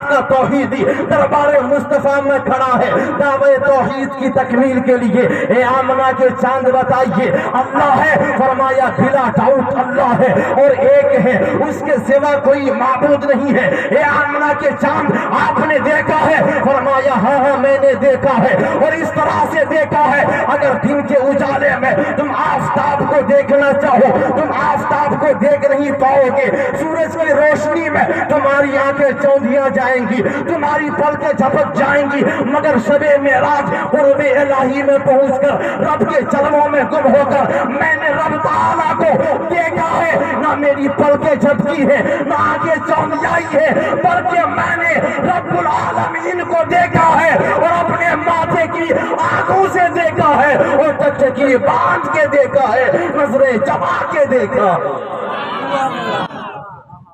کا توحیدی دربار مصطفیٰ میں کھڑا ہے دعوے توحید کی تکمیل کے لیے۔ اے آمنہ کے چاند بتائیے اللہ ہے، فرمایا بلا ڈاؤٹ اللہ ہے اور ایک ہے، اس کے سوا کوئی معبود نہیں ہے۔ اے آمنہ کے چاند آپ نے دیکھا ہے؟ فرمایا ہاں ہاں میں نے دیکھا ہے، اور اس طرح سے دیکھا ہے اگر دن کے اجالے میں تم آفتاب کو دیکھنا چاہو تم آفتاب کو دیکھ نہیں پاؤ گے، سورج کی روشنی میں تمہاری آنکھیں چوندیاں جائیں گی، تمہاری پلکیں جھپک جائیں گی، مگر شب معراج قرب الہی میں پہنچ کر رب کے چلموں میں گم ہو کر میں نے رب تعالیٰ کو دیکھا ہے، نہ میری پلکیں جھپکی ہے نہ آنکھیں چوندیائی ہے، بلکہ میں نے رب العالمین کو دیکھا ہے اور اپنے ماتھے کی آنکھوں سے دیکھا ہے اور ٹکٹکی باندھ کے دیکھا ہے، نظریں جما کے دیکھا ہے۔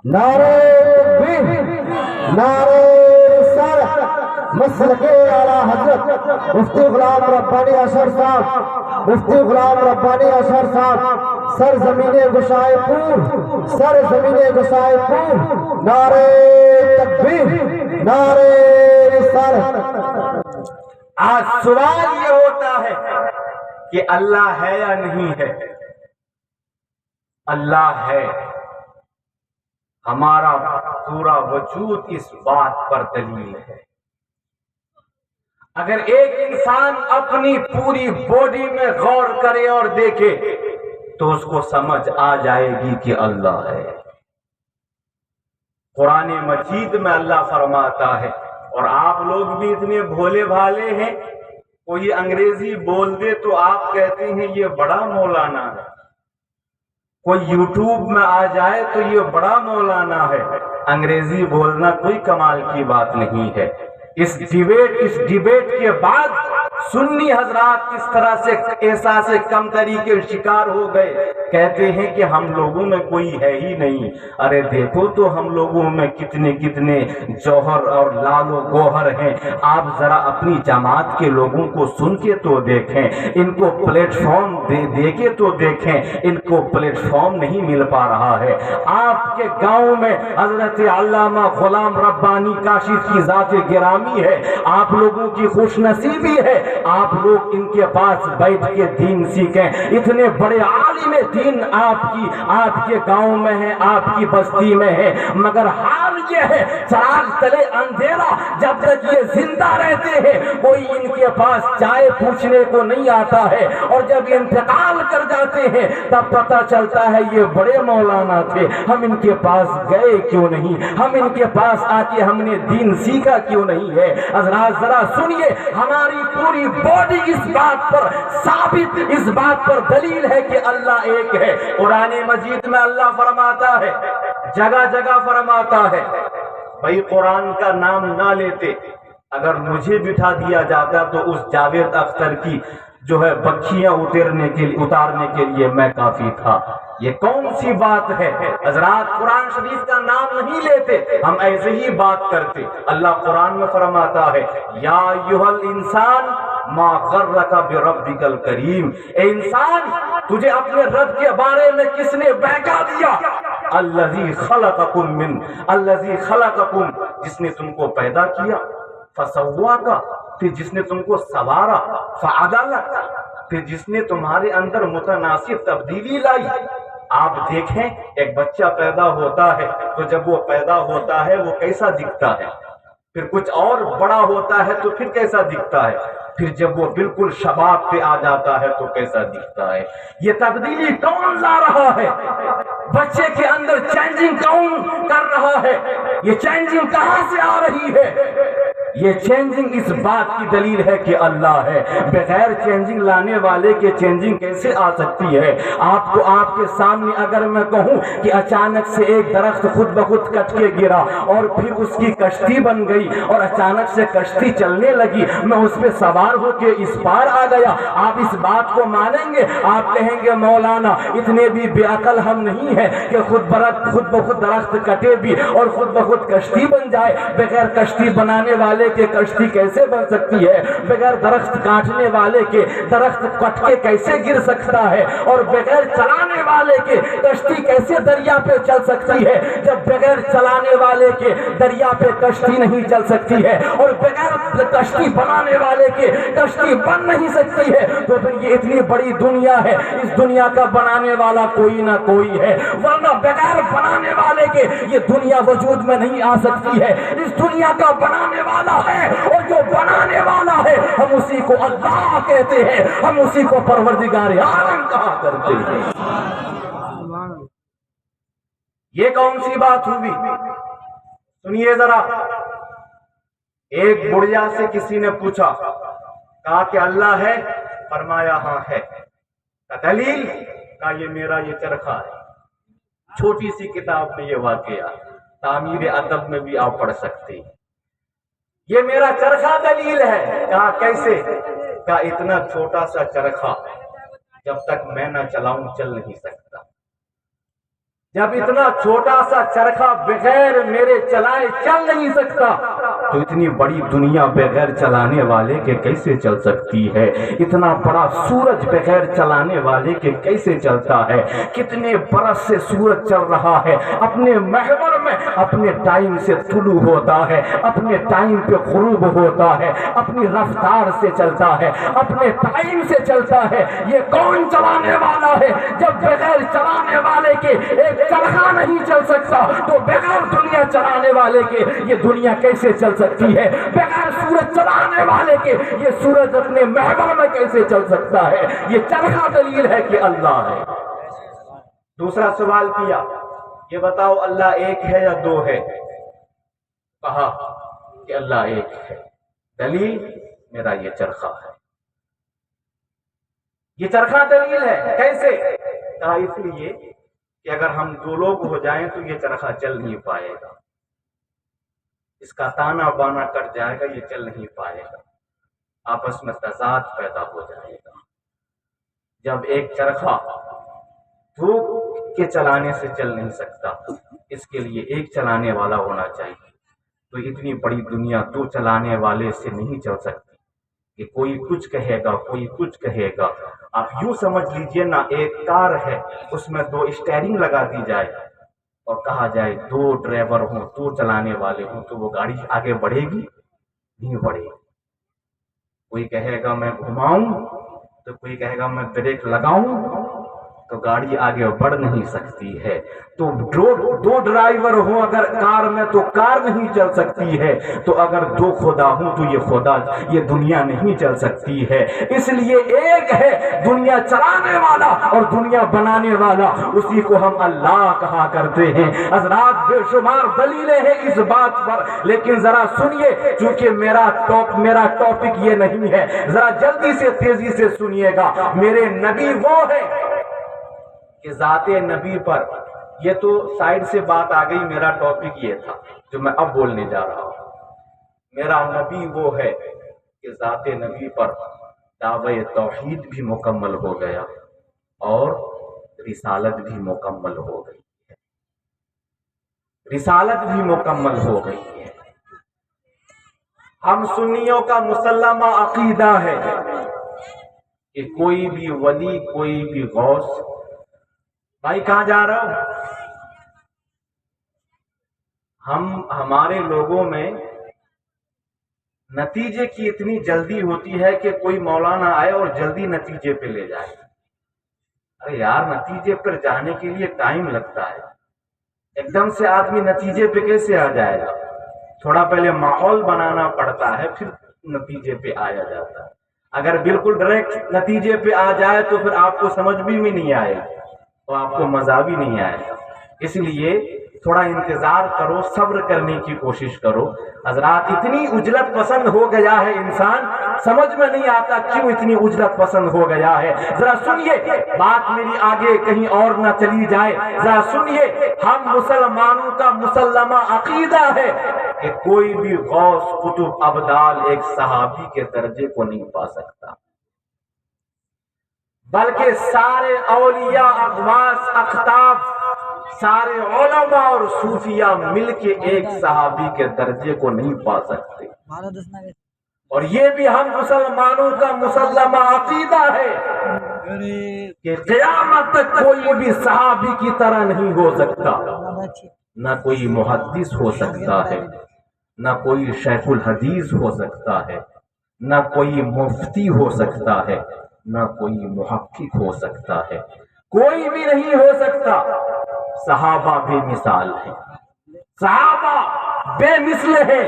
نعرہ تکبیر، نعرہ رسالت، مسلک اعلیٰ حضرت مفتی غلام ربانی اشر صاحب، مفتی غلام ربانی اشر صاحب، سرزمین گشائے پور، سرزمین گشائے پور، نعرہ تکبیر، نعرہ رسالت۔ آج سوال یہ ہوتا ہے کہ اللہ ہے یا نہیں ہے؟ اللہ ہے، ہمارا پورا وجود اس بات پر دلیل ہے۔ اگر ایک انسان اپنی پوری باڈی میں غور کرے اور دیکھے تو اس کو سمجھ آ جائے گی کہ اللہ ہے۔ قرآن مجید میں اللہ فرماتا ہے، اور آپ لوگ بھی اتنے بھولے بھالے ہیں، کوئی انگریزی بول دے تو آپ کہتے ہیں یہ بڑا مولانا ہے، کوئی یوٹیوب میں آ جائے تو یہ بڑا مولانا ہے۔ انگریزی بولنا کوئی کمال کی بات نہیں ہے۔ اس ڈیبیٹ کے بعد سنی حضرات کس طرح سے احساس کمتری کے شکار ہو گئے، کہتے ہیں کہ ہم لوگوں میں کوئی ہے ہی نہیں۔ ارے دیکھو تو ہم لوگوں میں کتنے کتنے جوہر اور لال و گوہر ہیں۔ آپ ذرا اپنی جماعت کے لوگوں کو سن کے تو دیکھیں، ان کو پلیٹ فارم دے کے تو دیکھیں، ان کو پلیٹ فارم نہیں مل پا رہا ہے۔ آپ کے گاؤں میں حضرت علامہ غلام ربانی کاشف کی ذات گرامی ہے، آپ لوگوں کی خوش نصیبی ہے، آپ لوگ ان کے پاس بیٹھ کے دین سیکھیں۔ اتنے بڑے عالم دین آپ کے گاؤں میں ہے، آپ کی بستی میں ہے، مگر حال یہ ہے چراغ تلے اندھیرا، جب تک یہ زندہ رہتے ہیں کوئی ان کے پاس چائے پوچھنے کو نہیں آتا ہے، اور جب انتقال کر جاتے ہیں تب پتہ چلتا ہے یہ بڑے مولانا تھے، ہم ان کے پاس گئے کیوں نہیں، ہم ان کے پاس آ کے ہم نے دین سیکھا کیوں نہیں ہے۔ حضرات ذرا سنیے، ہماری پوری باڈی اس بات پر ثابت، اس بات پر دلیل ہے کہ اللہ ایک ہے۔ قرآن مجید میں اللہ فرماتا ہے، جگہ جگہ فرماتا ہے، بھائی قرآن کا نام نہ لیتے، اگر مجھے بٹھا دیا جاتا تو اس جاوید اختر کی جو ہے بکھیاں اتارنے کے لیے میں کافی تھا۔ یہ کون سی بات ہے؟ حضرات قرآن شریف کا نام نہیں لیتے، ہم ایسے ہی بات کرتے۔ اللہ قرآن میں فرماتا ہے، یا ایھا الانسان ما غرک بربک الکریم، اے انسان تجھے اپنے رب کے بارے میں کس نے بہکا دیا؟ الذی خلقکم، جس نے تم کو پیدا کیا، فسواک، پھر جس نے تم کو سوارا، فعدلک، پھر جس نے تمہارے اندر متناسب تبدیلی لائی۔ آپ دیکھیں ایک بچہ پیدا ہوتا ہے تو جب وہ پیدا ہوتا ہے وہ کیسا دکھتا ہے، پھر کچھ اور بڑا ہوتا ہے تو پھر کیسا دکھتا ہے، پھر جب وہ بالکل شباب پہ آ جاتا ہے تو کیسا دکھتا ہے۔ یہ تبدیلی کون لا رہا ہے؟ بچے کے اندر چینجنگ کون کر رہا ہے؟ یہ چینجنگ کہاں سے آ رہی ہے؟ یہ چینجنگ اس بات کی دلیل ہے کہ اللہ ہے۔ بغیر چینجنگ لانے والے کے چینجنگ کیسے آ سکتی ہے؟ آپ کو آپ کے سامنے اگر میں کہوں کہ اچانک سے ایک درخت خود بخود کٹ کے گرا اور پھر اس کی کشتی بن گئی اور اچانک سے کشتی چلنے لگی، میں اس پہ سوار ہو کے اس پار آ گیا، آپ اس بات کو مانیں گے؟ آپ کہیں گے مولانا اتنے بھی بے عقل ہم نہیں ہیں کہ خود بخود درخت کٹے بھی اور خود بخود کشتی بن جائے۔ بغیر کشتی بنانے والے والے کے کشتی کیسے بن سکتی ہے؟ بغیر درخت کاٹنے والے کے درخت کٹ کے کیسے گر سکتا ہے؟ اور بغیر چلانے والے کے کشتی کیسے دریا پہ چل سکتی ہے؟ جب بغیر چلانے والے کے دریا پہ کشتی نہیں چل سکتی ہے اور بغیر کشتی بنانے والے کے کشتی بن نہیں سکتی ہے، تو پھر یہ اتنی بڑی دنیا ہے، اس دنیا کا بنانے والا کوئی نہ کوئی ہے، ورنہ بغیر بنانے والے کے یہ دنیا وجود میں نہیں آ سکتی ہے۔ اس دنیا کا بنانے والا ہے، اور جو بنانے والا ہے ہم اسی کو اللہ کہتے ہیں، ہم اسی کو پروردگار عالم کہا کرتے ہیں۔ یہ کون سی بات ہوئی؟ سنیے ذرا، ایک بڑھیا سے کسی نے پوچھا، کہا کہ اللہ ہے؟ فرمایا ہاں ہے۔ دلیل؟ کہا یہ میرا یہ چرخہ ہے۔ چھوٹی سی کتاب میں یہ واقعہ تعمیر ادب میں بھی آپ پڑھ سکتے ہیں۔ یہ میرا چرخہ دلیل ہے۔ کہا کیسے؟ کہا اتنا چھوٹا سا چرخہ جب تک میں نہ چلاؤں چل نہیں سکتا۔ جب اتنا چھوٹا سا چرخہ بغیر میرے چلائے چل نہیں سکتا، تو اتنی بڑی دنیا بغیر چلانے والے کے کیسے چل سکتی ہے؟ اتنا بڑا سورج بغیر چلانے والے کے کیسے چلتا ہے؟ کتنے برس سے سورج چل رہا ہے، اپنے محور میں اپنے ٹائم سے طلوع ہوتا ہے، اپنے ٹائم پہ غروب ہوتا ہے، اپنی رفتار سے چلتا ہے، اپنے ٹائم سے چلتا ہے۔ یہ کون چلانے والا ہے؟ جب بغیر چلانے والے کے ایک چرخہ نہیں چل سکتا، تو بغیر دنیا چلانے والے کے یہ دنیا کیسے چل سکتی ہے؟ بغیر سورج چلانے والے کے یہ سورج اپنے محور میں کیسے چل سکتا ہے؟ یہ چرخہ دلیل ہے کہ اللہ ہے۔ دوسرا سوال کیا، یہ بتاؤ اللہ ایک ہے یا دو ہے؟ کہا کہ اللہ ایک ہے۔ دلیل؟ میرا یہ چرخہ ہے۔ یہ چرخہ دلیل ہے، کیسے؟ کہا اس لیے کہ اگر ہم دو لوگ ہو جائیں تو یہ چرخہ چل نہیں پائے گا، اس کا تانا بانا کٹ جائے گا، یہ چل نہیں پائے گا، آپس میں تضاد پیدا ہو جائے گا۔ جب ایک چرخہ دو کے چلانے سے چل نہیں سکتا، اس کے لیے ایک چلانے والا ہونا چاہیے، تو اتنی بڑی دنیا دو چلانے والے سے نہیں چل سکتی کہ کوئی کچھ کہے گا کوئی کچھ کہے گا۔ آپ یوں سمجھ لیجئے نا، ایک کار ہے، اس میں دو اسٹیئرنگ لگا دی جائے اور کہا جائے دو ڈرائیور ہوں، دو چلانے والے ہوں، تو وہ گاڑی آگے بڑھے گی؟ نہیں بڑھے گی۔ کوئی کہے گا میں گھماؤں، تو کوئی کہے گا میں بریک لگاؤں، تو گاڑی آگے بڑھ نہیں سکتی ہے۔ تو دو ڈرائیور ہوں اگر کار میں تو کار نہیں چل سکتی ہے، تو اگر دو خدا ہوں تو یہ دنیا نہیں چل سکتی ہے۔ اس لیے ایک ہے دنیا چلانے والا اور دنیا بنانے والا، اسی کو ہم اللہ کہا کرتے ہیں۔ حضرات بے شمار دلیلیں ہیں اس بات پر، لیکن ذرا سنیے، چونکہ میرا ٹاپک یہ نہیں ہے، ذرا جلدی سے تیزی سے سنیے گا۔ میرے نبی وہ ہے کہ ذات نبی پر، یہ تو سائڈ سے بات آ گئی، میرا ٹاپک یہ تھا جو میں اب بولنے جا رہا ہوں۔ میرا نبی وہ ہے کہ ذات نبی پر دعوی توحید بھی مکمل ہو گیا اور رسالت بھی مکمل ہو گئی ہے، رسالت بھی مکمل ہو گئی ہے۔ ہم سنیوں کا مسلمہ عقیدہ ہے کہ کوئی بھی ولی، کوئی بھی غوث، بھائی کہاں جا رہا ہوں؟ ہمارے لوگوں میں نتیجے کی اتنی جلدی ہوتی ہے کہ کوئی مولانا آئے اور جلدی نتیجے پہ لے جائے۔ ارے یار، نتیجے پر جانے کے لیے ٹائم لگتا ہے، ایک دم سے آدمی نتیجے پہ کیسے آ جائے گا؟ تھوڑا پہلے ماحول بنانا پڑتا ہے، پھر نتیجے پہ آیا جاتا ہے۔ اگر بالکل ڈائریکٹ نتیجے پہ آ جائے تو پھر آپ کو سمجھ بھی نہیں آئے گا، تو آپ کو مزہ بھی نہیں آئے گا۔ اس لیے تھوڑا انتظار کرو، صبر کرنے کی کوشش کرو۔ حضرات، اتنی عجلت پسند ہو گیا ہے انسان، سمجھ میں نہیں آتا کیوں اتنی عجلت پسند ہو گیا ہے۔ ذرا سنیے، بات میری آگے کہیں اور نہ چلی جائے، ذرا سنیے۔ ہم مسلمانوں کا مسلمہ عقیدہ ہے کہ کوئی بھی غوث، قطب، ابدال ایک صحابی کے درجے کو نہیں پا سکتا، بلکہ سارے اولیاء، اغواث، اقطاب، سارے علماء اور صوفیاء مل کے ایک صحابی کے درجے کو نہیں پا سکتے۔ اور یہ بھی ہم مسلمانوں کا مسلمہ عقیدہ ہے کہ قیامت تک کوئی بھی صحابی کی طرح نہیں ہو سکتا، نہ کوئی محدث ہو سکتا ہے، نہ کوئی شیخ الحدیث ہو سکتا ہے، نہ کوئی مفتی ہو سکتا ہے، نہ کوئی محقق ہو سکتا ہے، کوئی بھی نہیں ہو سکتا۔ صحابہ بے مثال ہیں، صحابہ بے مثل ہیں۔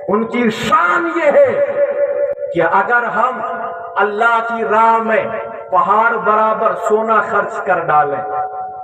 ان کی شان یہ ہے کہ اگر ہم اللہ کی راہ میں پہاڑ برابر سونا خرچ کر ڈالیں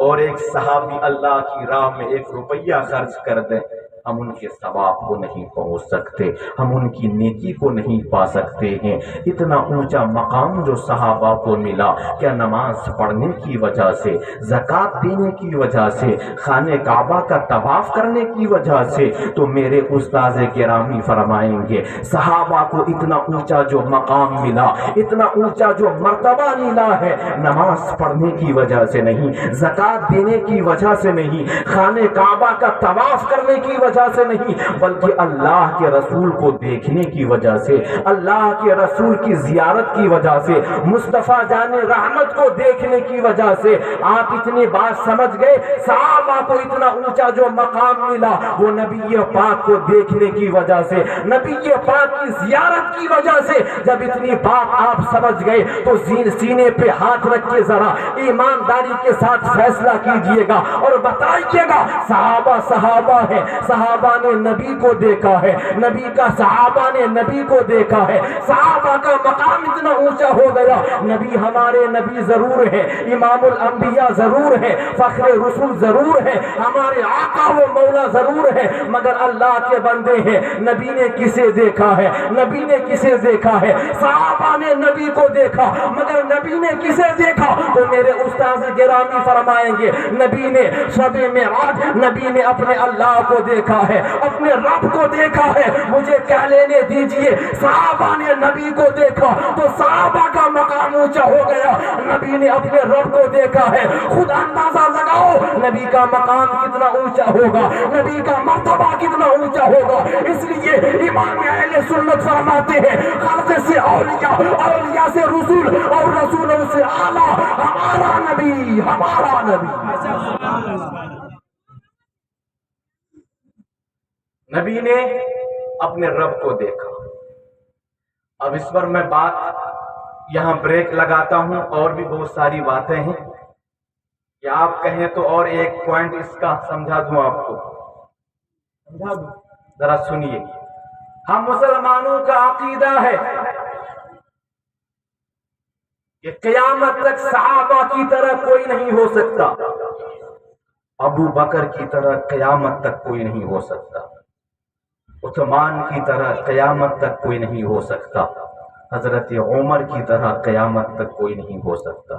اور ایک صحابی اللہ کی راہ میں 1 روپیہ خرچ کر دیں، ہم ان کے ثواب کو نہیں پہنچ سکتے، ہم ان کی نیکی کو نہیں پا سکتے ہیں۔ اتنا اونچا مقام جو صحابہ کو ملا، کیا نماز پڑھنے کی وجہ سے، زکوٰۃ دینے کی وجہ سے، خانہ کعبہ کا طواف کرنے کی وجہ سے؟ تو میرے استاذ گرامی فرمائیں گے صحابہ کو اتنا اونچا جو مقام ملا، اتنا اونچا جو مرتبہ ملا ہے، نماز پڑھنے کی وجہ سے نہیں، زکوٰۃ دینے کی وجہ سے نہیں، خانہ کعبہ کا طواف کرنے کی وجہ سے نہیں، بلکہ اللہ کے رسول کو دیکھنے کی وجہ سے، اللہ کے رسول کی زیارت کی وجہ سے، مصطفیٰ جان رحمت کو دیکھنے کی وجہ سے۔ آپ اتنی بات سمجھ گئے، صحابہ کو اتنا اونچا جو مقام ملا وہ نبی پاک کو دیکھنے کی وجہ سے، نبی پاک کی زیارت کی وجہ سے۔ جب اتنی بات آپ سمجھ گئے تو سینے پہ ہاتھ رکھ کے ذرا ایمانداری کے ساتھ فیصلہ کیجئے گا اور بتائیے گا صحابہ ہیں، صحابہ نے نبی کو دیکھا ہے، نبی کا صحابہ نے نبی کو دیکھا ہے، صحابہ کا مقام اتنا اونچا ہو گیا۔ نبی ہمارے نبی ضرور ہے، امام الانبیاء ضرور ہے، فخر رسول ضرور ہے، ہمارے آقا و مولا ضرور ہے، مگر اللہ کے بندے ہیں۔ نبی نے کسے دیکھا ہے؟ نبی نے کسے دیکھا ہے؟ صحابہ نے نبی کو دیکھا، مگر نبی نے کسے دیکھا؟ تو میرے استاذ گرامی فرمائیں گے نبی نے شب معراج، نبی نے اپنے اللہ کو دیکھا ہے، اپنے رب کو دیکھا ہے۔ مجھے کیا لینے دیجئے، صحابہ نے نبی کو دیکھا تو صحابہ کا مقام اونچا ہو گیا، نبی نے اپنے رب کو دیکھا ہے۔ خود اندازہ لگاؤ نبی کا مقام کتنا اونچا ہوگا، نبی کا مرتبہ کتنا اونچا ہوگا۔ اس لیے امام اہل سنت فرماتے ہیں خلق سے اولیاء، اولیاء سے رسول، اور رسولوں سے اعلیٰ ہمارا نبی، ہمارا نبی۔ نبی نے اپنے رب کو دیکھا۔ اب اس پر میں بات یہاں بریک لگاتا ہوں، اور بھی بہت ساری باتیں ہیں کہ آپ کہیں تو اور ایک پوائنٹ اس کا سمجھا دوں آپ کو، سمجھا دوں، ذرا سنیے۔ ہم مسلمانوں کا عقیدہ ہے کہ قیامت تک صحابہ کی طرح کوئی نہیں ہو سکتا، ابو بکر کی طرح قیامت تک کوئی نہیں ہو سکتا، عثمان کی طرح قیامت تک کوئی نہیں ہو سکتا، حضرت عمر کی طرح قیامت تک کوئی نہیں ہو سکتا،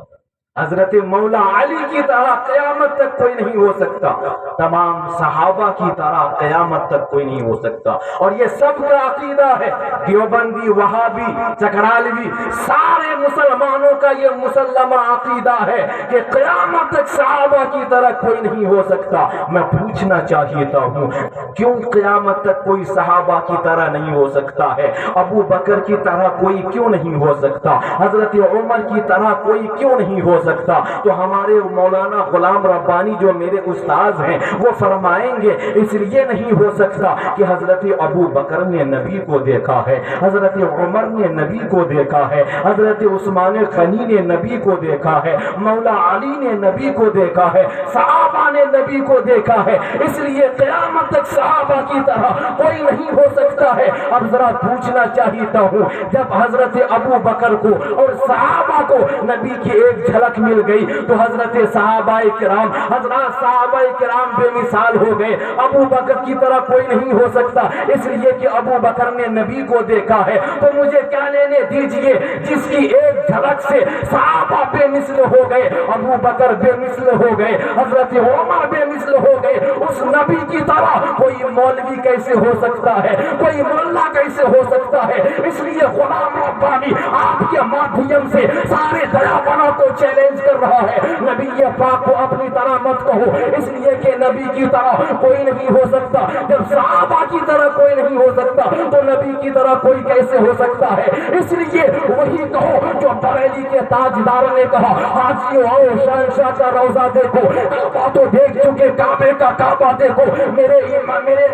حضرت مولا علی کی طرح قیامت تک کوئی نہیں ہو سکتا، تمام صحابہ کی طرح قیامت تک کوئی نہیں ہو سکتا۔ اور یہ سب کا عقیدہ ہے، دیوبندی، وہابی، چکرالوی، سارے مسلمانوں کا یہ مسلمہ عقیدہ ہے کہ قیامت تک صحابہ کی طرح کوئی نہیں ہو سکتا۔ میں پوچھنا چاہتا ہوں کیوں قیامت تک کوئی صحابہ کی طرح نہیں ہو سکتا ہے؟ ابو بکر کی طرح کوئی کیوں نہیں ہو سکتا؟ حضرت عمر کی طرح کوئی کیوں نہیں ہو سکتا؟ تو ہمارے مولانا غلام ربانی جو میرے استاذ ہیں وہ فرمائیں گے اس لیے نہیں ہو سکتا کہ حضرت ابو بکر نے نبی کو دیکھا ہے، حضرت عمر نے نبی کو دیکھا ہے، حضرت عثمان غنی نے نبی کو دیکھا ہے، مولا علی نے نبی کو دیکھا ہے، صحابہ نے نبی کو دیکھا ہے، اس لیے قیامت تک صحابہ کی طرح کوئی نہیں ہو سکتا ہے۔ اب ذرا پوچھنا چاہتا ہوں، جب حضرت ابو بکر کو اور صحابہ کو نبی کی ایک جھلک مل گئی تو حضرت صحابہ کرام بے مثال ہو گئے۔ ابو بکر کی طرح کوئی نہیں ہو سکتا، اس لیے کہ ابو بکر نے نبی کو دیکھا ہے۔ تو مجھے کیا لینے دیجئے جس کی ایک جھلک سے صحابہ بے مثل ہو گئے، ابو بکر بے مثل ہو گئے، حضرت عمر بے مثل ہو گئے، اس نبی کی طرح کوئی مولوی کیسے ہو سکتا ہے، کوئی مولا کیسے ہو سکتا ہے؟ اس لیے غلام ربانی آپ کے مادھیم سے سارے دیابنا کو چیلنج چیلنج کر رہا ہے نبی پاک کو اپنی طرح مت کہو، اس لیے کہ نبی کی طرح کوئی نہیں ہو سکتا۔ جب صحابہ کی طرح کوئی نہیں ہو سکتا تو نبی کی طرح کوئی کیسے ہو سکتا ہے؟ اس لیے وہی کہو جو بریلی کے تاجدار نے کہا، حاجیو آؤ شہنشاہ کا روضہ دیکھو، کعبہ تو دیکھ چکے، کعبے کا کعبہ دیکھو، میرے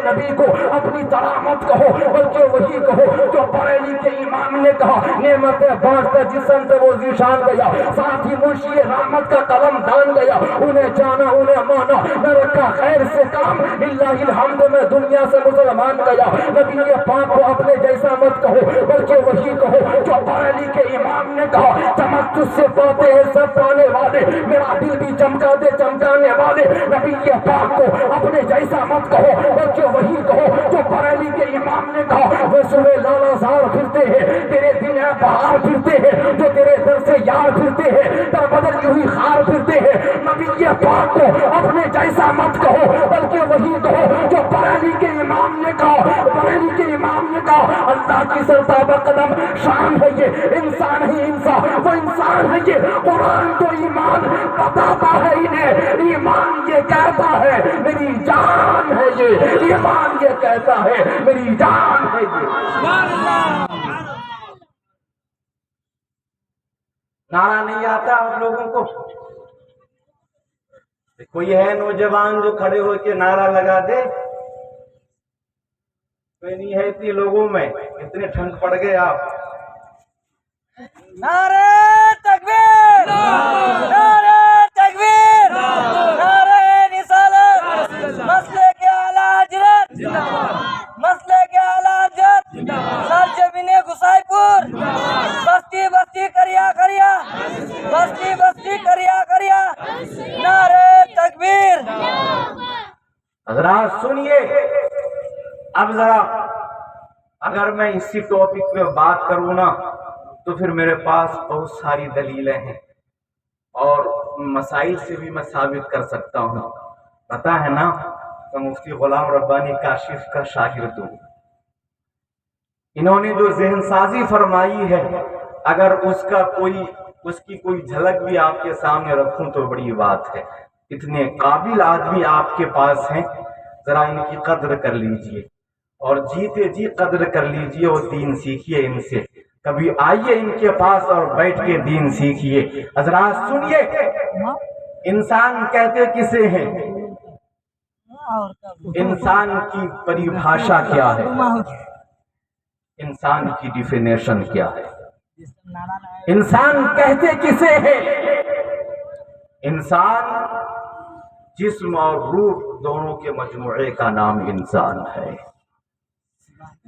نبی کو اپنی طرح مت کہو، بلکہ وہی کہو جو بریلی کے امام نے کہا، نعمتیں بانٹتا جسم سے وہ ذیشان گیا، ساتھ ہی منشی رحمت کا قلم دان گیا، انہیں جانا انہیں مانا، نہ رکھا خیر سے کام، اللہ الحمد میں دنیا سے مسلمان گیا۔ نبی پاک کو اپنے جیسا مت کہو، بلکہ وہی کہو جو بریلی کے امام نے کہا، چمک تجھ سے پاتے ہیں سب پانے والے، میرا دل بھی چمکا دے چمکانے والے۔ نبی پاک کو اپنے جیسا مت کہو، بلکہ وہی کہو جو بریلی کے امام نے کہا، وہ صبح لالا زار پھرتے ہیں، تیرے دن ہے بہار پھرتے ہیں، جو تیرے در سے یار پھرتے ہیں، در بدر یوں ہی خار پھرتے ہیں۔ نبی پاک کو اپنے جیسا مت کہو، بلکہ وہی کہو جو بریلی کے امام نے کہا، بریلی کے امام نے کہا، اللہ کی سرتابہ قدم شان ہے یہ، انسان ہی انسان، وہ انسان ہے یہ، قرآن تو ایمان بتاتا ہے انہیں، ایمان یہ کہتا ہے میری جان ہے یہ، ایمان یہ کہتا ہے میری جان ہے یہ۔ نعرہ نہیں آتا آپ لوگوں کو؟ کوئی ہے نوجوان جو کھڑے ہو کے نعرہ لگا دے؟ کوئی نہیں ہے اتنی لوگوں میں، اتنے ٹھنڈ پڑ گئے آپ۔ نعرہ تکبیر، نعرہ تکبیر، نعرہ رسالت، مسلک اعلیٰ حضرت، مسلک اعلیٰ حضرت، سرزمین گسائی پور، بستی بستی کریا کریا، بستی بستی کریا کریا، نعرہ تکبیر۔ حضرات سنیے، اب ذرا اگر میں اسی ٹاپک پہ بات کروں نا تو پھر میرے پاس بہت ساری دلیلیں ہیں اور مسائل سے بھی میں ثابت کر سکتا ہوں۔ پتہ ہے نا کہ مفتی غلام ربانی کاشف کا شاگرد ہوں، انہوں نے جو ذہن سازی فرمائی ہے، اگر اس کی کوئی جھلک بھی آپ کے سامنے رکھوں تو بڑی بات ہے۔ اتنے قابل آدمی آپ کے پاس ہیں، ذرا ان کی قدر کر لیجئے اور جیتے جی قدر کر لیجئے اور دین سیکھیے ان سے۔ کبھی آئیے ان کے پاس اور بیٹھ کے دین سیکھیے۔ حضرات سنیے، انسان کہتے کسے ہیں؟ انسان کی پریبھاشا کیا ہے؟ انسان کی ڈیفینیشن کیا ہے؟ انسان کہتے کسے ہیں؟ انسان جسم اور روح دونوں کے مجموعے کا نام انسان ہے۔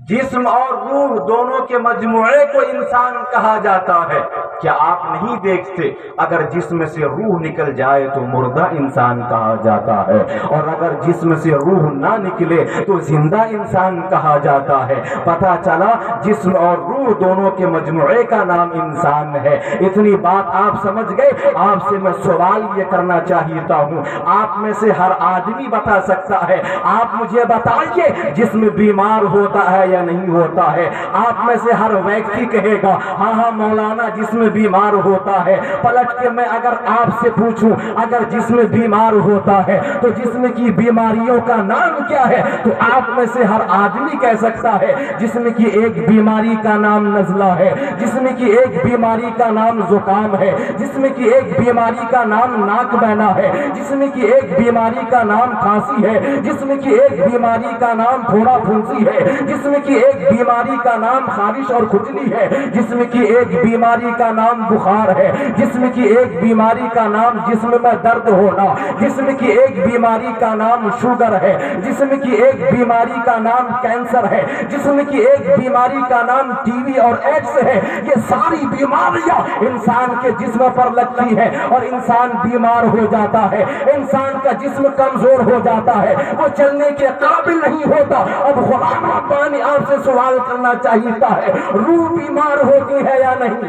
جسم اور روح دونوں کے مجموعے کو انسان کہا جاتا ہے۔ کیا آپ نہیں دیکھتے اگر جسم سے روح نکل جائے تو مردہ انسان کہا جاتا ہے، اور اگر جسم سے روح نہ نکلے تو زندہ انسان کہا جاتا ہے۔ پتہ چلا جسم اور روح دونوں کے مجموعے کا نام انسان ہے۔ اتنی بات آپ سمجھ گئے؟ آپ سے میں سوال یہ کرنا چاہتا ہوں، آپ میں سے ہر آدمی بتا سکتا ہے، آپ مجھے بتائیے جسم بیمار ہوتا ہے یا نہیں ہوتا ہے؟ آپ میں سے ہر ویکتی کہے گا ہاں ہاں مولانا جسم بیمار ہوتا ہے۔ پلٹ کے میں اگر آپ سے پوچھوں اگر جسم بیمار ہوتا ہے تو جسم کی بیماریوں کا نام کیا ہے؟ تو آپ میں سے ہر آدمی کہہ سکتا ہے جسم کی ایک بیماری کا نام نزلہ ہے، جسم کی ایک بیماری کا نام زکام ہے، جسم کی ایک بیماری کا نام ناک بہنا ہے، جسم کی ایک بیماری کا نام کھانسی ہے، جسم کی ایک بیماری کا نام پھوڑا پھنسی ہے، جسم کی ایک بیماری کا نام خارش اور کھجلی ہے، جسم کی ایک بیماری کا نام بخار ہے، جسم کی ایک بیماری کا نام جسم میں درد ہونا، جسم کی ایک بیماری کا نام شوگر ہے، جسم کی ایک بیماری کا نام کینسر ہے، جسم کی ایک بیماری کا نام ٹی وی اور ایڈس ہے۔ یہ ساری بیماریاں انسان کے جسم پر لگتی ہیں اور انسان بیمار ہو جاتا ہے، انسان کا جسم کمزور ہو جاتا ہے، وہ چلنے کے قابل نہیں ہوتا۔ اب غلام ربانی آپ سے سوال کرنا چاہیتا ہے، روح بیمار ہوتی ہے یا نہیں؟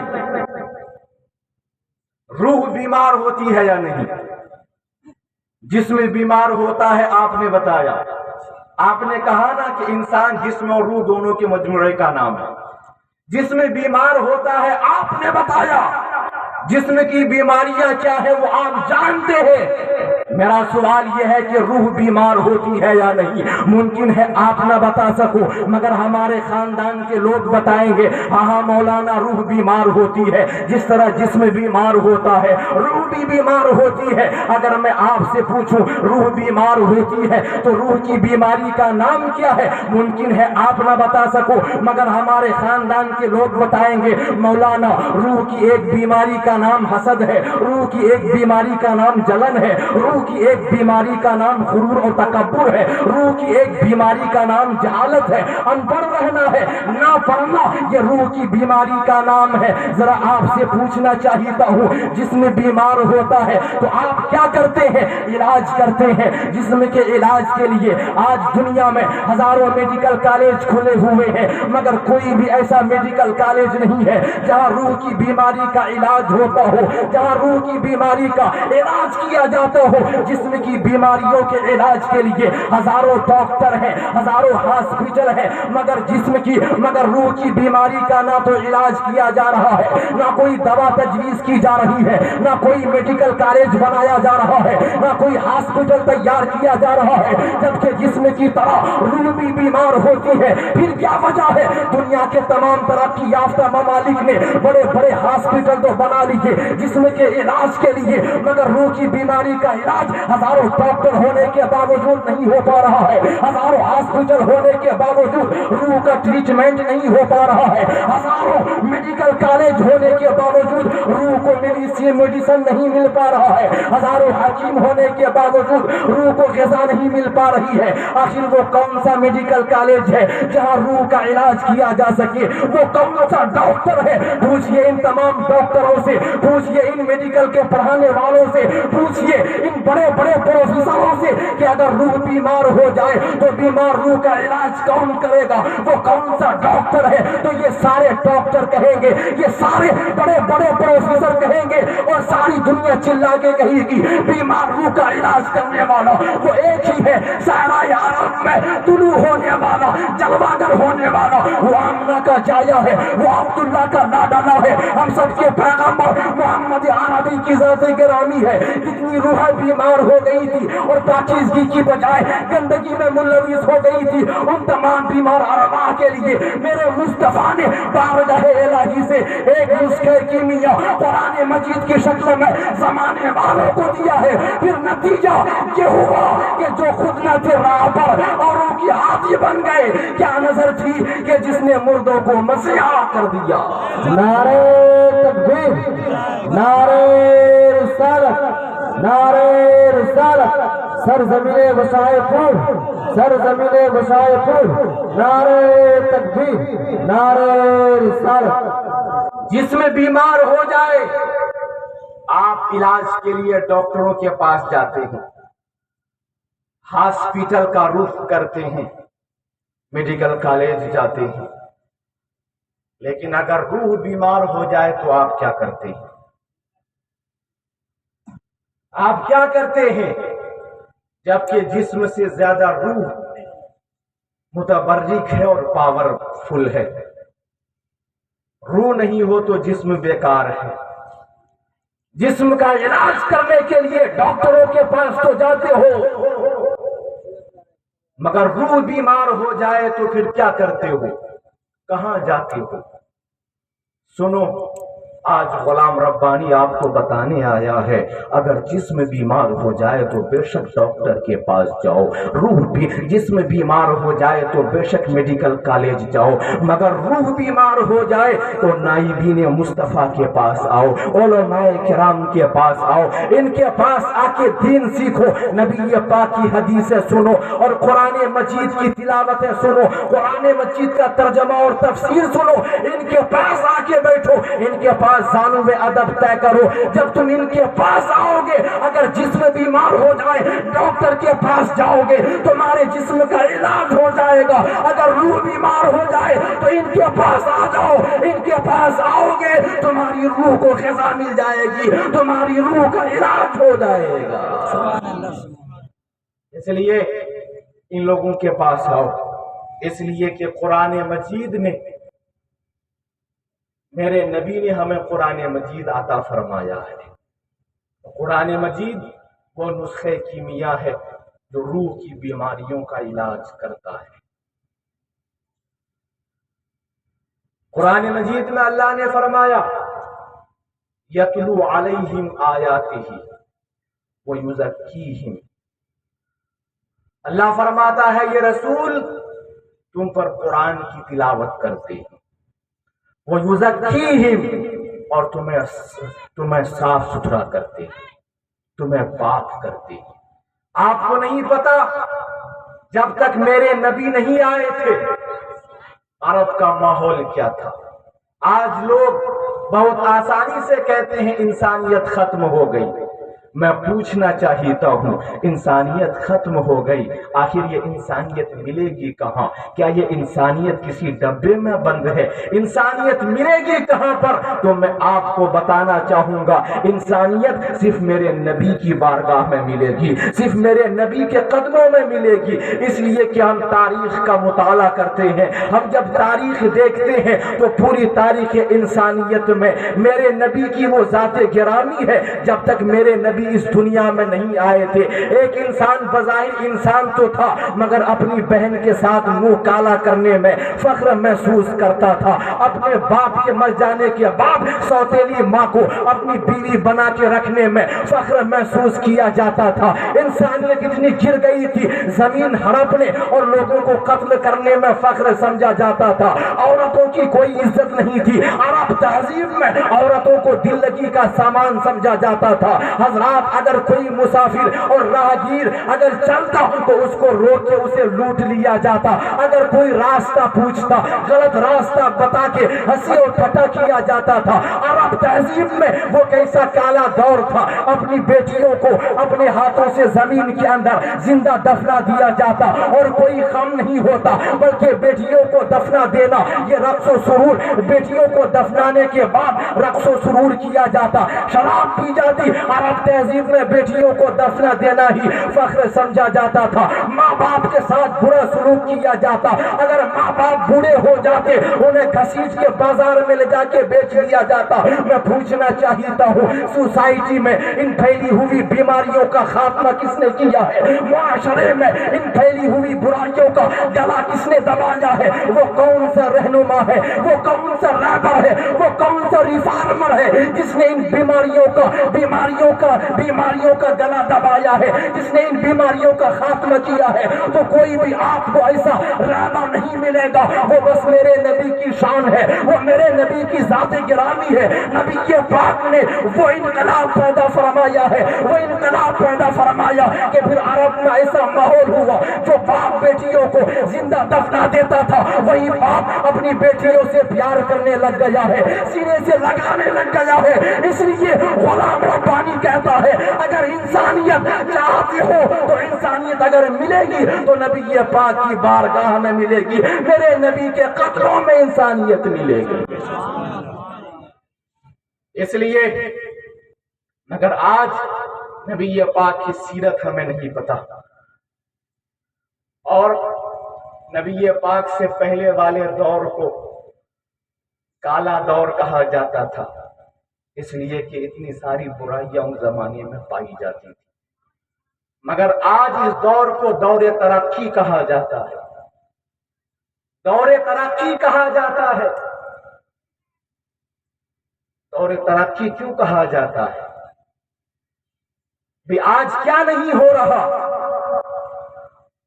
روح بیمار ہوتی ہے یا نہیں؟ جسم بیمار ہوتا ہے آپ نے بتایا، آپ نے کہا نا کہ انسان جسم اور روح دونوں کے مجموعے کا نام ہے۔ جسم بیمار ہوتا ہے آپ نے بتایا، جسم کی بیماریاں کیا ہے وہ آپ جانتے ہیں. میرا سوال یہ ہے کہ روح بیمار ہوتی ہے یا نہیں؟ ممکن ہے آپ نہ بتا سکو مگر ہمارے خاندان کے لوگ بتائیں گے ہاں مولانا روح بیمار ہوتی ہے. جس طرح جسم بیمار ہوتا ہے روح بھی بیمار ہوتی ہے. اگر میں آپ سے پوچھوں روح بیمار ہوتی ہے تو روح کی بیماری کا نام کیا ہے؟ ممکن ہے آپ نہ بتا سکو مگر ہمارے خاندان کے لوگ بتائیں گے مولانا روح کی ایک بیماری کا نام حسد ہے, روح کی ایک بیماری کا نام جلن ہے, روح کی ایک بیماری کا نام غرور اور تکبر ہے, روح کی ایک بیماری کا نام جہالت ہے, ان پڑھ رہنا ہے, نہ پڑھنا یہ روح کی بیماری کا نام ہے. ذرا آپ سے پوچھنا چاہتا ہوں جسم بیمار ہوتا ہے تو آپ کیا کرتے ہیں؟ علاج کرتے ہیں. جسم کے علاج کے لیے آج دنیا میں ہزاروں میڈیکل کالج کھلے ہوئے ہیں مگر کوئی بھی ایسا میڈیکل کالج نہیں ہے جہاں روح کی بیماری کا علاج ہوتا ہو, جہاں روح کی بیماری کا علاج کیا جاتا ہو. جسم کی بیماریوں کے علاج کے لیے ہزاروں ڈاکٹر ہیں, ہزاروں ہاسپٹل ہیں مگر روح کی بیماری کا نہ تو علاج کیا جا رہا ہے, نہ کوئی دوا تجویز کی جا رہی ہے, نہ کوئی میڈیکل کالج بنایا جا رہا ہے, نہ کوئی ہاسپٹل تیار کیا جا رہا ہے. جبکہ جسم کی طرح روح بھی بیمار ہوتی ہے. پھر کیا وجہ ہے؟ دنیا کے تمام ترقی یافتہ ممالک نے بڑے بڑے ہاسپٹل تو بنا لیے جسم کے علاج کے لیے مگر روح کی بیماری کا علاج ہزاروں ڈاکٹر ہونے کے باوجود نہیں ہو پا رہا ہے, ہزاروں ہاسپٹل ہونے کے باوجود روح کا ٹریٹمنٹ نہیں ہو پا رہا ہے, ہزاروں میڈیکل کالج ہونے کے باوجود روح کو میڈیسن نہیں مل پا رہا ہے, ہزاروں حکیم ہونے کے باوجود روح کو غذا نہیں مل پا رہی ہے. آخر وہ کون سا میڈیکل کالج ہے جہاں روح کا علاج کیا جا سکے؟ وہ کون سا ڈاکٹر ہے؟ پوچھئے ان تمام ڈاکٹروں سے, پوچھئے ان میڈیکل کے پڑھانے والوں سے, پوچھئے ان بڑے بڑے پروفیسروں سے کہ اگر روح بیمار ہو جائے تو بیمار روح کا علاج کون کرے گا؟ وہ کون سا ڈاکٹر ہے؟ تو یہ سارے ڈاکٹر کہیں گے, یہ سارے بڑے بڑے پروفیسر کہیں گے اور ساری دنیا چلا کے کہے گی بیمار روح کا علاج کرنے والا وہ ایک ہی ہے, سارے عالم میں طلوع ہونے والا, جلوہ گر ہونے والا, وہ آمنہ کا جایا ہے, وہ عبداللہ کا لاڈلا ہے, ہم سب کے پیغمبر محمد عربی کی ذات گرامی ہے. کتنی روحیں بیمار ہو گئی تھی اور پاکیزگی کی بجائے گندگی میں ملوث ہو گئی تھی. ان تمام بیمار ارواح کے لیے میرے مصطفیٰ نے بارگاہ الہی سے ایک نسخہ کیمیا قرآن مجید کی شکل میں زمانے والوں کو دیا ہے. پھر نتیجہ یہ ہوا کہ جو خود نہ تھے راہ پر اور ان کی ہاتھی بن گئے. کیا نظر تھی کہ جس نے مردوں کو مسیحا کر دیا. نعرہ تکبیر, نعرہ رسالت, نعرہ رسالت, سرزمین وسائے پور, سرزمین وسائے پور, نعرہ تکبیر, نعرہ رسالت. جسم بیمار ہو جائے آپ علاج کے لیے ڈاکٹروں کے پاس جاتے ہیں, ہاسپٹل کا رخ کرتے ہیں, میڈیکل کالج جاتے ہیں. لیکن اگر روح بیمار ہو جائے تو آپ کیا کرتے ہیں؟ آپ کیا کرتے ہیں؟ جبکہ جسم سے زیادہ روح متبرک ہے اور پاورفل ہے. روح نہیں ہو تو جسم بیکار ہے. جسم کا علاج کرنے کے لیے ڈاکٹروں کے پاس تو جاتے ہو مگر روح بیمار ہو جائے تو پھر کیا کرتے ہو؟ کہاں جاتے ہو؟ سنو, آج غلام ربانی آپ کو بتانے آیا ہے اگر جسم بیمار ہو جائے تو بے شک ڈاکٹر کے پاس جاؤ, روح بھی جسم بیمار ہو جائے تو بے شک میڈیکل کالج جاؤ, مگر روح بیمار ہو جائے تو نائبین مصطفیٰ کے پاس آؤ, علماء کرام کے پاس آؤ, ان کے پاس آ کے دین سیکھو, نبی پاک کی حدیثیں سنو اور قرآن مجید کی تلاوتیں سنو, قرآن مجید کا ترجمہ اور تفسیر سنو. ان کے پاس آ کے بیٹھو, ان کے پاس زانو ادب طے کرو. جب تم ان کے پاس آؤ گے اگر جسم بیمار ہو جائے ڈاکٹر کے پاس جاؤ گے تمہارے جسم کا علاج ہو جائے گا. اگر روح بیمار ہو جائے تو ان کے پاس آ جاؤ, ان کے پاس آؤ گے تمہاری روح کو غذا مل جائے گی, تمہاری روح کا علاج ہو جائے گا. اس لیے ان لوگوں کے پاس آؤ, اس لیے کہ قرآن مجید نے میرے نبی نے ہمیں قرآن مجید عطا فرمایا ہے. قرآن مجید وہ نسخے کیمیا ہے جو روح کی بیماریوں کا علاج کرتا ہے. قرآن مجید میں اللہ نے فرمایا یتلو علیہم آیاتہ ویزکیہم. اللہ فرماتا ہے یہ رسول تم پر قرآن کی تلاوت کرتے ہیں، ویزکیہم، اور تمہیں صاف ستھرا کرتے ہیں، تمہیں پاک کرتے ہیں. آپ کو نہیں پتا جب تک میرے نبی نہیں آئے تھے عرب کا ماحول کیا تھا. آج لوگ بہت آسانی سے کہتے ہیں انسانیت ختم ہو گئی. میں پوچھنا چاہتا ہوں انسانیت ختم ہو گئی، آخر یہ انسانیت ملے گی کہاں؟ کیا یہ انسانیت کسی ڈبے میں بند ہے؟ انسانیت ملے گی کہاں پر؟ تو میں آپ کو بتانا چاہوں گا انسانیت صرف میرے نبی کی بارگاہ میں ملے گی، صرف میرے نبی کے قدموں میں ملے گی. اس لیے کہ ہم تاریخ کا مطالعہ کرتے ہیں، ہم جب تاریخ دیکھتے ہیں تو پوری تاریخ انسانیت میں میرے نبی کی وہ ذات گرامی ہے. جب تک میرے نبی اس دنیا میں نہیں آئے تھے ایک انسان بظاہر انسان تو تھا مگر اپنی بہن کے ساتھ منہ کالا کرنے میں فخر محسوس کرتا تھا. اپنے باپ کے مر جانے کے بعد سوتیلی ماں کو اپنی بیوی بنا کے رکھنے میں فخر محسوس کیا جاتا تھا. انسانیت اتنی گر گئی تھی زمین ہڑپنے اور لوگوں کو قتل کرنے میں فخر سمجھا جاتا تھا. عورتوں کی کوئی عزت نہیں تھی. عرب تہذیب میں عورتوں کو دل لگی کا سامان سمجھا جاتا تھا. حضرات اگر کوئی مسافر اور راہگیر اگر چلتا تو اس کو روک کے اسے لوٹ لیا جاتا. اگر کوئی راستہ پوچھتا غلط راستہ بتا کے ہنسی اور ٹھٹا کیا جاتا تھا. عرب تہذیب میں وہ کیسا کالا دور تھا. اپنی بیٹیوں کو اپنے ہاتھوں سے زمین کے اندر زندہ دفنا دیا جاتا اور کوئی غم نہیں ہوتا بلکہ بیٹیوں کو دفنا دینا یہ رقص و سرور. بیٹیوں کو دفنانے کے بعد رقص و سرور کیا جاتا، شراب پی جاتی. عرب تہذیب میں بیٹیوں کو دفنا دینا ہی فخر سمجھا جاتا تھا. ماں باپ کے ساتھ برا سلوک کیا جاتا. اگر ماں باپ بوڑھے ہو جاتے انہیں گھسیٹ کے بازار میں لے جا کے بیچ دیا جاتا. میں پوچھنا چاہتا ہوں سوسائٹی میں ان پھیلی ہوئی بیماریوں کا خاتمہ کس نے کیا ہے؟ معاشرے میں ان پھیلی ہوئی برائیوں کا گلا کس نے دبایا ہے؟ وہ کون سا رہنما ہے؟ وہ کون سا رہبر ہے؟ وہ کون سا ریفارمر ہے جس نے ان بیماریوں کا گلا دبایا ہے، جس نے ان بیماریوں کا خاتمہ کیا ہے؟ تو کوئی بھی آپ کو ایسا رہبر نہیں ملے گا. وہ بس میرے نبی کی شان ہے، وہ میرے نبی کی ذات گرامی ہے. نبی کے پاک نے وہ انقلاب پیدا فرمایا ہے، وہ انقلاب پیدا فرمایا کہ پھر عرب میں ایسا ماحول ہوا جو باپ بیٹیوں کو زندہ دفنا دیتا تھا وہی باپ اپنی بیٹیوں سے پیار کرنے لگ گیا ہے، سینے سے لگانے لگ گیا ہے. اس لیے غلام ربانی کہتا ہے اگر انسانیت چاہتے ہو تو انسانیت اگر ملے گی تو نبی پاک کی بارگاہ میں ملے گی، میرے نبی کے قدموں میں انسانیت ملے گی. اس لیے مگر آج نبی پاک کی سیرت ہمیں نہیں پتا اور نبی پاک سے پہلے والے دور کو کالا دور کہا جاتا تھا اس لیے کہ اتنی ساری برائیاں اس زمانے میں پائی جاتی تھی. مگر آج اس دور کو دور ترقی کہا جاتا ہے. دور ترقی کہا جاتا ہے. دور ترقی کیوں کہا جاتا ہے؟ بھی آج کیا نہیں ہو رہا؟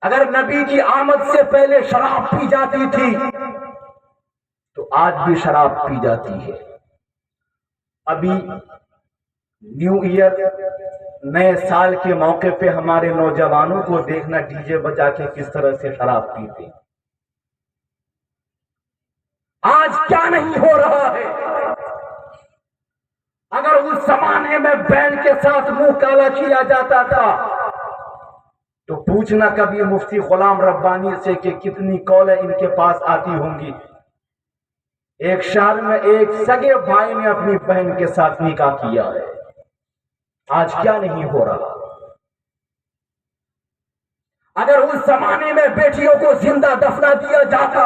اگر نبی کی آمد سے پہلے شراب پی جاتی تھی تو آج بھی شراب پی جاتی ہے. ابھی نیو ایئر نئے سال کے موقع پہ ہمارے نوجوانوں کو دیکھنا ڈی جے بجا کے کس طرح سے شراب پیتے. آج کیا نہیں ہو رہا ہے؟ اگر اس زمانے میں بینڈ کے ساتھ منہ کالا کیا جاتا تھا تو پوچھنا کبھی مفتی غلام ربانی سے کہ کتنی کالیں ان کے پاس آتی ہوں گی. ایک شہر میں ایک سگے بھائی نے اپنی بہن کے ساتھ نکاح کیا ہے. آج کیا نہیں ہو رہا؟ اگر اس زمانے میں بیٹیوں کو زندہ دفنا دیا جاتا